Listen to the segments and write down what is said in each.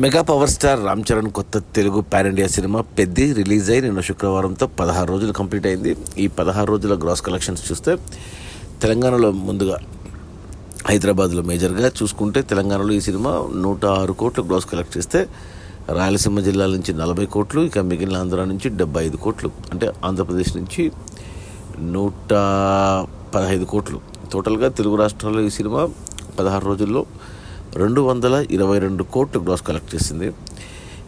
Mega power star Ram Charan కొత్త Telugu pan India cinema Peddi release అయ్యి నిన్న శుక్రవారంతో 16 రోజులు కంప్లీట్ అయింది. ఈ 16 రోజుల గ్రాస్ కలెక్షన్స్ చూస్తే తెలంగాణలో ముందుగా హైదరాబాద్లో మేజర్గా చూసుకుంటే తెలంగాణలో ఈ సినిమా 106 కోట్లు గ్రాస్ కలెక్ట్ చేస్తే రాయలసీమ జిల్లాల నుంచి 40 కోట్లు, ఇక మిగిలిన ఆంధ్ర నుంచి 75 కోట్లు, అంటే ఆంధ్రప్రదేశ్ నుంచి 115 కోట్లు. టోటల్గా తెలుగు రాష్ట్రాల్లో ఈ సినిమా 16 రోజుల్లో 222 కోట్లు గ్రాస్ కలెక్ట్ చేసింది.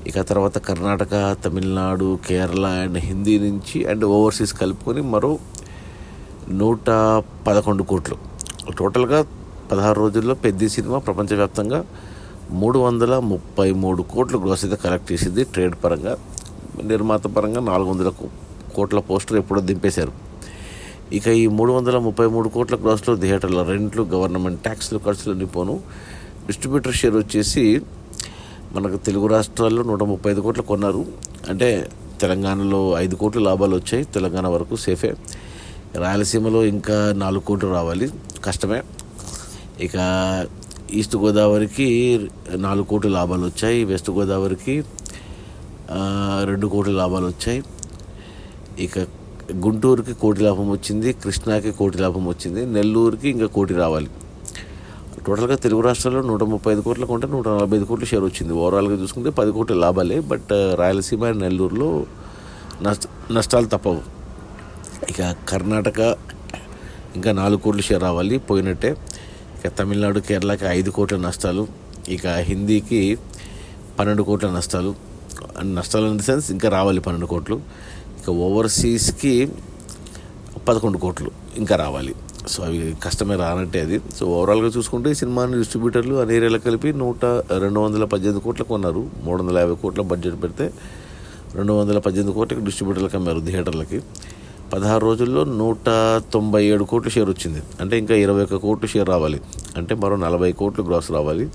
ఇక తర్వాత కర్ణాటక, తమిళనాడు, కేరళ అండ్ హిందీ నుంచి అండ్ ఓవర్సీస్ కలుపుకొని మరో 111 కోట్లు. టోటల్గా 16 రోజుల్లో పెద్ద సినిమా ప్రపంచవ్యాప్తంగా 333 కోట్లు గ్రాస్ అయితే కలెక్ట్ చేసింది. ట్రేడ్ పరంగా, నిర్మాత పరంగా 400 కోట్ల పోస్టర్ ఎప్పుడో దింపేశారు. ఇక ఈ 333 కోట్ల గ్రాస్లో థియేటర్ల రెంట్లు, గవర్నమెంట్ ట్యాక్స్లు, ఖర్చులన్నీ పోను. డిస్ట్రిబ్యూటర్ షేర్ వచ్చేసి మనకు తెలుగు రాష్ట్రాల్లో 135 కోట్లు కొన్నారు. అంటే తెలంగాణలో 5 కోట్ల లాభాలు వచ్చాయి. తెలంగాణ వరకు సేఫే. రాయలసీమలో ఇంకా 4 కోట్లు రావాలి, కష్టమే. ఇక ఈస్ట్ గోదావరికి 4 కోట్ల లాభాలు వచ్చాయి. వెస్ట్ గోదావరికి 2 కోట్ల లాభాలు వచ్చాయి. ఇక గుంటూరుకి 1 కోటి లాభం వచ్చింది. కృష్ణాకి 1 కోటి లాభం వచ్చింది. నెల్లూరుకి ఇంకా 1 కోటి రావాలి. టోటల్గా తెలుగు రాష్ట్రాల్లో 135 కోట్ల కొంటే 145 కోట్ల షేర్ వచ్చింది. ఓవరాల్గా చూసుకుంటే 10 కోట్ల లాభాలే. బట్ రాయలసీమ అండ్ నెల్లూరులో నష్టాలు తప్పవు. ఇక కర్ణాటక ఇంకా 4 కోట్ల షేర్ రావాలి, పోయినట్టే. ఇక తమిళనాడు, కేరళకి 5 కోట్ల నష్టాలు. ఇక హిందీకి 12 కోట్ల నష్టాలు. నష్టాలు ఇన్ ది సెన్స్ ఇంకా రావాలి 12 కోట్లు. ఇక ఓవర్సీస్కి 11 కోట్లు ఇంకా రావాలి. సో అవి కష్టమే, రానట్టే అది. సో ఓవరాల్గా చూసుకుంటే ఈ సినిమాని డిస్ట్రిబ్యూటర్లు అన్ని ఏరియాలో కలిపి 218 కోట్లకు కొన్నారు. 350 కోట్ల బడ్జెట్ పెడితే 218 కోట్లకి డిస్ట్రిబ్యూటర్లకు అమ్మారు థియేటర్లకి. 16 రోజుల్లో 197 కోట్ల షేర్ వచ్చింది. అంటే ఇంకా 21 కోట్ల షేర్ రావాలి. అంటే మరో 40 కోట్లు గ్రాస్ రావాలి.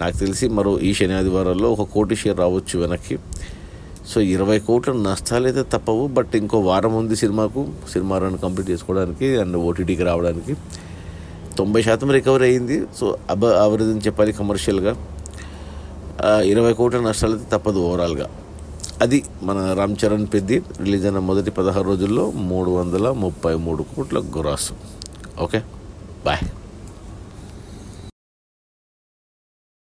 నాకు తెలిసి మరో ఈ శని ఆదివారాల్లో 1 కోటి షేర్ రావచ్చు వెనక్కి. సో 20 కోట్ల నష్టాలు అయితే తప్పవు. బట్ ఇంకో వారం ఉంది సినిమా రన్ కంప్లీట్ చేసుకోవడానికి అండ్ ఓటీటీకి రావడానికి. 90% రికవరీ అయ్యింది. సో అవరేజ్ అని చెప్పాలి కమర్షియల్గా. 20 కోట్ల నష్టాలు అయితే తప్పదు ఓవరాల్గా. అది మన రామ్ చరణ్ పెద్ది రిలీజ్ అయిన మొదటి 16 రోజుల్లో 333 కోట్ల గ్రాస్. Okay, bye.